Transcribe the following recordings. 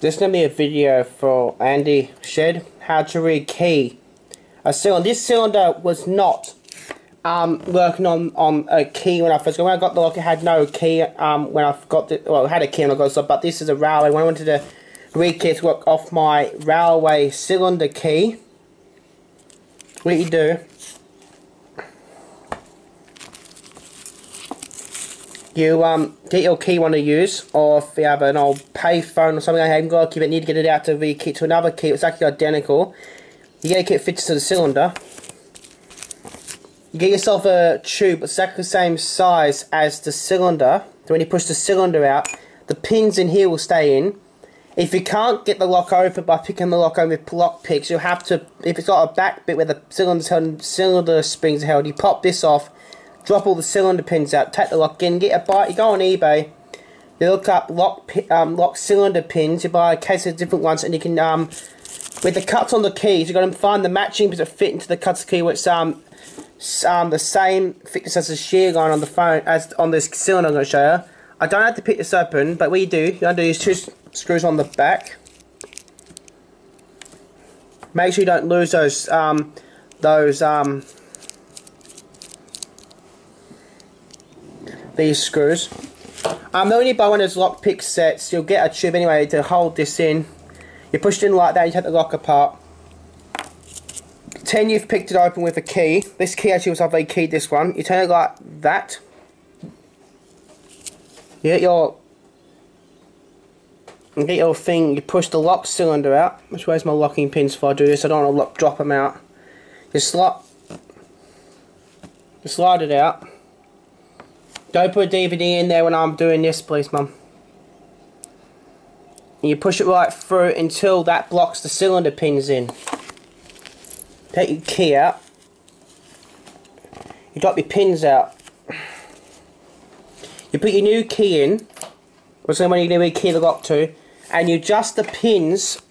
This is going to be a video for Andy Shed, how to rekey a cylinder. This cylinder was not working on a key when I first got it. When I got the lock, it had no key when I got it. Well, it had a key when I got it, but this is a railway. When I wanted to rekey it to work off my railway cylinder key, what you do, you get your key you want to use, or if you have an old payphone or something like that, you've got to keep it, need to get it out to rekey to another key. It's actually identical. You get a kit fitted to the cylinder. You get yourself a tube exactly the same size as the cylinder. So when you push the cylinder out, the pins in here will stay in. If you can't get the lock open by picking the lock open with lock picks, you'll have to, if it's got a back bit where the cylinder's held and cylinder springs are held, you pop this off, drop all the cylinder pins out, take the lock in, get a buy. You go on eBay, you look up lock cylinder pins, you buy a case of different ones, and you can with the cuts on the keys, you've got to find the matching pins that fit into the cuts of the key, which the same thickness as the shear line on the phone as on this cylinder I'm going to show you. I don't have to pick this open, but what you do, you undo these two screws on the back. Make sure you don't lose those these screws. Only buy one of those lock pick sets. You'll get a tube anyway to hold this in. You push it in like that, you take the lock apart. 10 you've picked it open with a key. This key actually was I've rekeyed this one. You turn it like that. You get your thing, you push the lock cylinder out. Which way's my locking pins if I do this? I don't want to drop them out. You slide it out. Don't put a DVD in there when I'm doing this, please, Mum. And you push it right through until that blocks the cylinder pins in. Take your key out. You drop your pins out. You put your new key in, which is when you're going to rekey the lock to, and you adjust the pins.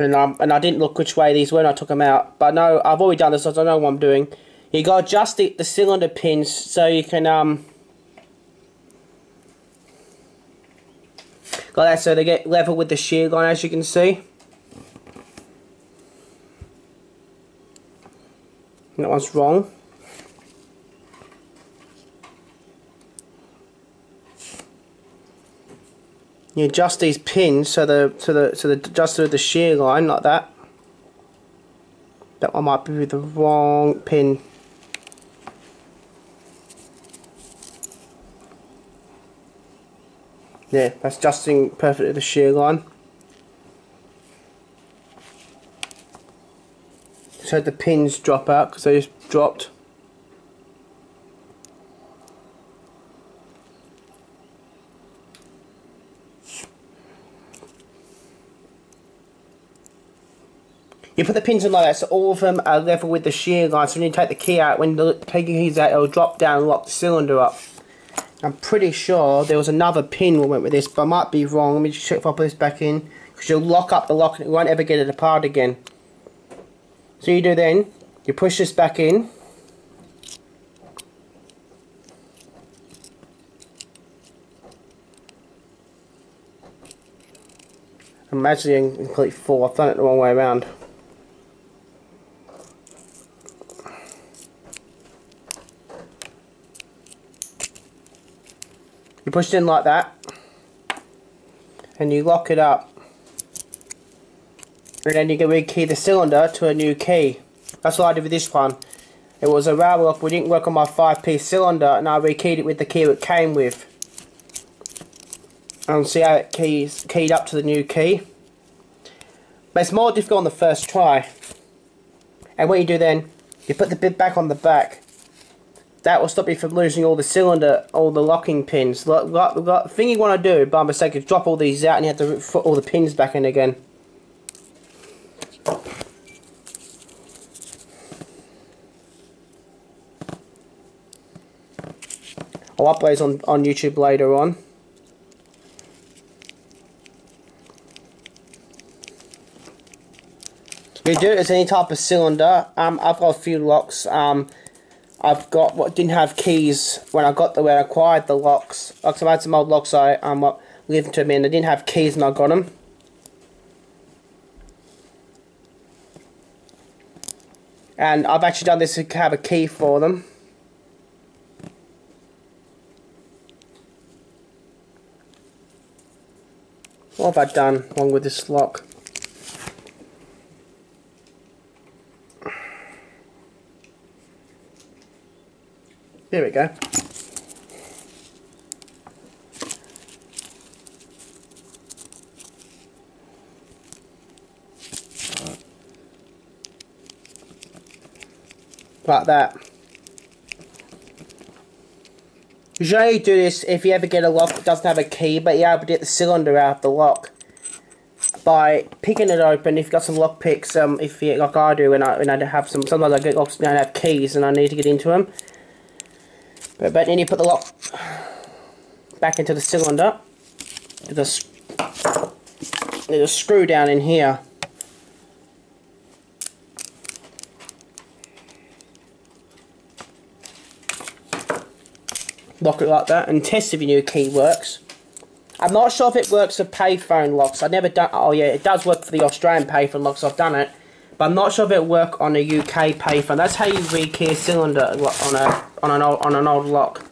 And I didn't look which way these were when I took them out, but no, I've already done this, so I don't know what I'm doing. You got to adjust the cylinder pins so you can like that, so they get level with the shear line, as you can see. That one's wrong. You adjust these pins so the adjusted with the shear line like that. That one might be with the wrong pin. Yeah, that's adjusting perfectly the shear line. So the pins drop out because they just dropped. You put the pins in like that so all of them are level with the shear line, so when you take the key out, when you take the keys out, it'll drop down and lock the cylinder up. I'm pretty sure there was another pin that went with this, but I might be wrong. Let me just check if I put this back in, because you'll lock up the lock and it won't ever get it apart again. So you do then, you push this back in. I'm imagining complete fall. I've done it the wrong way around. You push it in like that, and you lock it up, and then you can rekey the cylinder to a new key. That's what I did with this one. It was a railway lock, we didn't work on my 5-piece cylinder, and I rekeyed it with the key it came with. And see how it keyed up to the new key. But it's more difficult on the first try. And what you do then, you put the bit back on the back. That will stop you from losing all the locking pins. The thing you want to do by mistake is drop all these out and you have to put all the pins back in again. I'll upload these on YouTube later on. You do it as any type of cylinder. I've got a few locks. I've got what didn't have keys when I acquired the locks. Like, so I had some old locks I lived to me, and they didn't have keys, and I got them. And I've actually done this to have a key for them. What have I done wrong with this lock? There we go. Like that. You should only do this if you ever get a lock that doesn't have a key, but you're able to get the cylinder out of the lock by picking it open. If you've got some lock picks, if you, like I do when I have some, sometimes I get locks that don't have keys and I need to get into them. But then you put the lock back into the cylinder. There's a screw down in here. Lock it like that and test if your new key works. I'm not sure if it works for payphone locks. I've never done. Oh yeah, it does work for the Australian payphone locks. I've done it, but I'm not sure if it'll work on a UK payphone. That's how you rekey a cylinder on an old lock.